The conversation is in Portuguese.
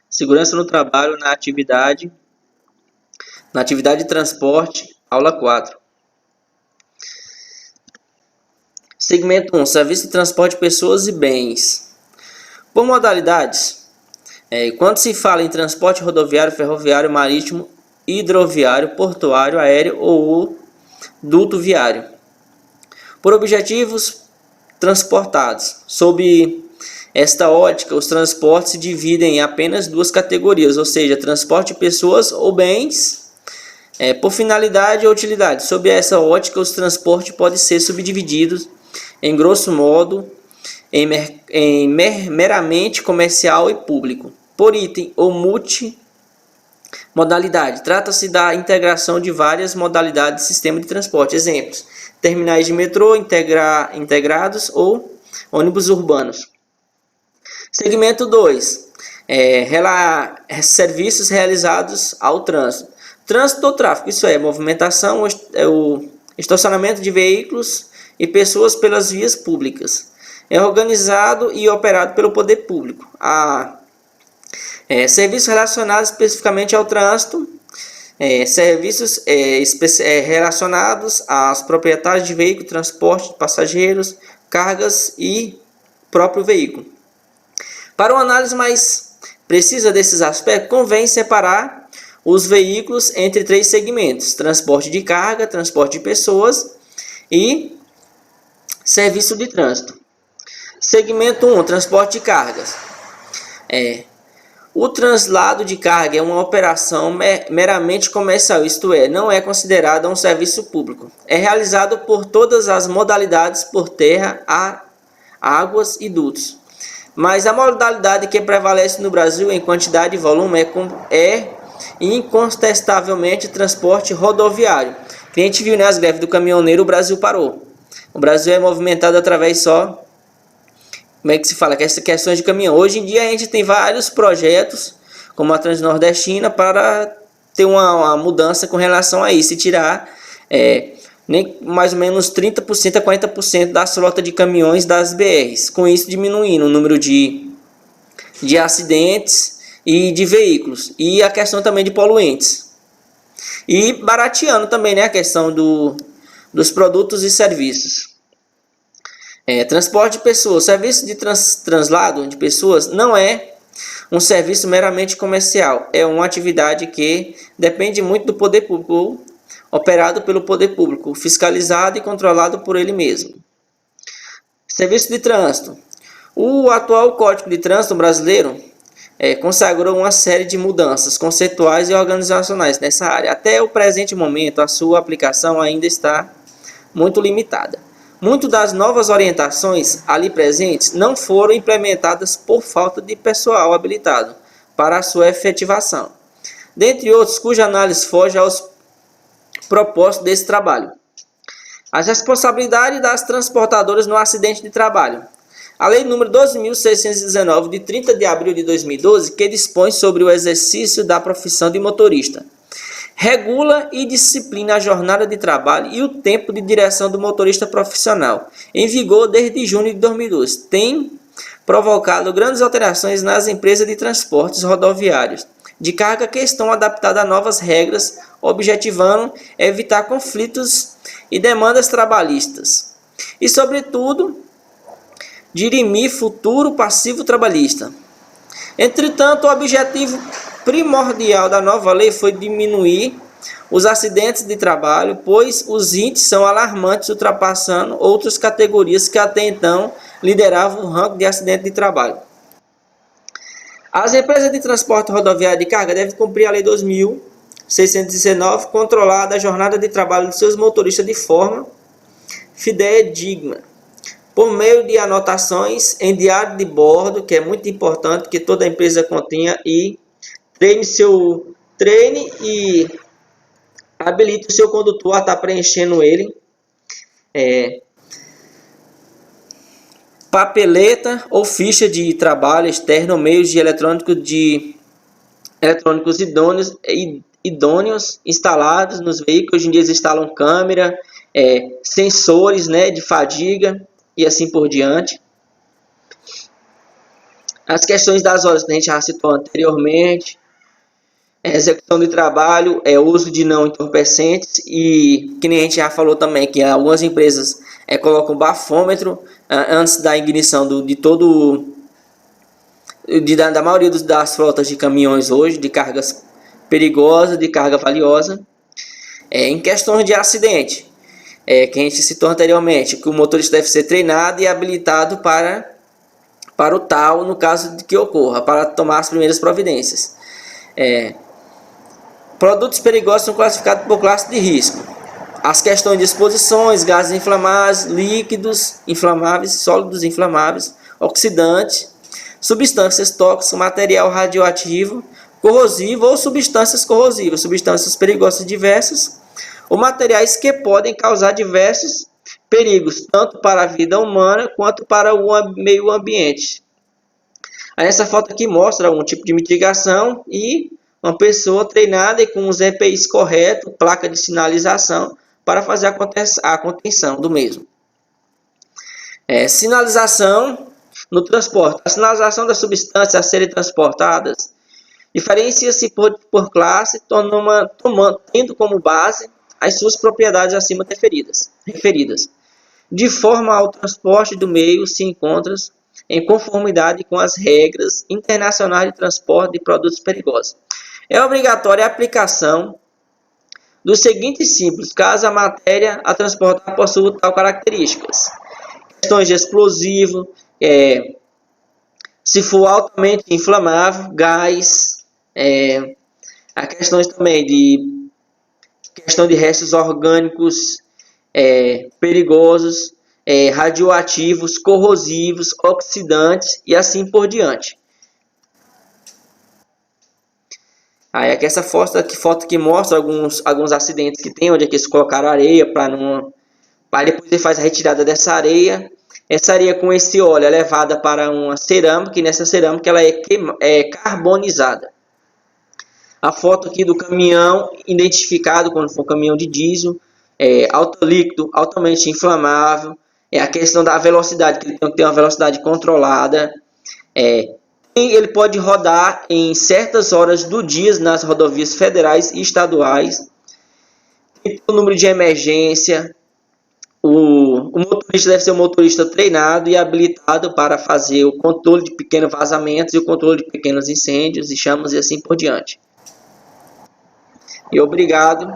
Segurança no trabalho na atividade de transporte, aula 4. Segmento 1, serviço de transporte de pessoas e bens. Por modalidades, quando se fala em transporte rodoviário, ferroviário, marítimo, hidroviário, portuário, aéreo ou duto viário. Por objetivos transportados. Sob esta ótica, os transportes se dividem em apenas duas categorias, ou seja, transporte de pessoas ou bens, por finalidade ou utilidade. Sob essa ótica, os transportes podem ser subdivididos, em grosso modo, em meramente comercial e público, por item ou multimodalidade. Trata-se da integração de várias modalidades de sistema de transporte. Exemplos: terminais de metrô integrados ou ônibus urbanos. Segmento 2. Serviços realizados ao trânsito. Trânsito ou tráfego, isso é, movimentação, o estacionamento de veículos e pessoas pelas vias públicas. É organizado e operado pelo poder público. Serviços relacionados especificamente ao trânsito, serviços relacionados aos proprietários de veículo, transporte de passageiros, cargas e próprio veículo. Para uma análise mais precisa desses aspectos, convém separar os veículos entre três segmentos: transporte de carga, transporte de pessoas e serviço de trânsito. Segmento 1, transporte de cargas. O translado de carga é uma operação meramente comercial, isto é, não é considerado um serviço público. É realizado por todas as modalidades por terra, ar, águas e dutos. Mas a modalidade que prevalece no Brasil em quantidade e volume é incontestavelmente transporte rodoviário. A gente viu, né, as greves do caminhoneiro, o Brasil parou. O Brasil é movimentado através só, como é que se fala, que essas questões de caminhão. Hoje em dia a gente tem vários projetos, como a Transnordestina, para ter uma mudança com relação a isso, e tirar nem mais ou menos 30% a 40% da frota de caminhões das BRs, com isso diminuindo o número de acidentes e de veículos, e a questão também de poluentes, e barateando também, né, a questão dos produtos e serviços. Transporte de pessoas. Serviço de translado de pessoas não é um serviço meramente comercial, é uma atividade que depende muito do poder público, operado pelo poder público, fiscalizado e controlado por ele mesmo. Serviço de trânsito. O atual Código de Trânsito brasileiro consagrou uma série de mudanças conceituais e organizacionais nessa área. Até o presente momento, a sua aplicação ainda está muito limitada. Muitas das novas orientações ali presentes não foram implementadas por falta de pessoal habilitado para a sua efetivação, dentre outros cuja análise foge aos propósito desse trabalho. As responsabilidades das transportadoras no acidente de trabalho. A Lei nº 12.619, de 30 de abril de 2012, que dispõe sobre o exercício da profissão de motorista, regula e disciplina a jornada de trabalho e o tempo de direção do motorista profissional, em vigor desde junho de 2012. Tem provocado grandes alterações nas empresas de transportes rodoviários de carga que estão adaptadas a novas regras, objetivando evitar conflitos e demandas trabalhistas e, sobretudo, dirimir futuro passivo trabalhista. Entretanto, o objetivo primordial da nova lei foi diminuir os acidentes de trabalho, pois os índices são alarmantes, ultrapassando outras categorias que até então lideravam o ranking de acidente de trabalho. As empresas de transporte rodoviário de carga devem cumprir a Lei 2.619, controlar a jornada de trabalho de seus motoristas de forma fidedigna, por meio de anotações em diário de bordo, que é muito importante que toda empresa contenha, e treine e habilite o seu condutor a estar preenchendo ele. Papeleta ou ficha de trabalho externo, meios de eletrônicos idôneos idôneos instalados nos veículos. Hoje em dia eles instalam câmera, sensores, né, de fadiga e assim por diante. As questões das horas que a gente já citou anteriormente, execução de trabalho, uso de não entorpecentes e que nem a gente já falou também que algumas empresas colocam bafômetro antes da ignição da maioria das frotas de caminhões hoje, de cargas perigosas, de carga valiosa. Em questões de acidente, que a gente citou anteriormente, que o motorista deve ser treinado e habilitado para o tal, no caso de que ocorra, para tomar as primeiras providências. Produtos perigosos são classificados por classe de risco. As questões de exposições, gases inflamáveis, líquidos inflamáveis, sólidos inflamáveis, oxidantes, substâncias tóxicas, material radioativo, corrosivo ou substâncias corrosivas, substâncias perigosas diversas, ou materiais que podem causar diversos perigos, tanto para a vida humana quanto para o meio ambiente. Aí essa foto aqui mostra um tipo de mitigação e uma pessoa treinada e com os EPIs corretos, placa de sinalização, para fazer a contenção do mesmo. Sinalização no transporte. A sinalização das substâncias a serem transportadas diferencia-se por classe, tendo como base as suas propriedades acima referidas. De forma ao transporte do meio se encontra em conformidade com as regras internacionais de transporte de produtos perigosos. É obrigatória a aplicação dos seguintes símbolos, caso a matéria a transportar possua tal características. Questões de explosivo, se for altamente inflamável, gás, a questões também de restos orgânicos perigosos, radioativos, corrosivos, oxidantes e assim por diante. Aí aqui essa foto que mostra alguns acidentes que tem, onde aqui eles colocaram areia para depois ele faz a retirada dessa areia. Essa areia com esse óleo é levada para uma cerâmica e nessa cerâmica ela é carbonizada. A foto aqui do caminhão identificado quando for caminhão de diesel, alto líquido, altamente inflamável. A questão da velocidade, que ele tem que ter uma velocidade controlada. Ele pode rodar em certas horas do dia nas rodovias federais e estaduais. Tem o número de emergência. O motorista deve ser um motorista treinado e habilitado para fazer o controle de pequenos vazamentos e o controle de pequenos incêndios e chamas e assim por diante. E obrigado.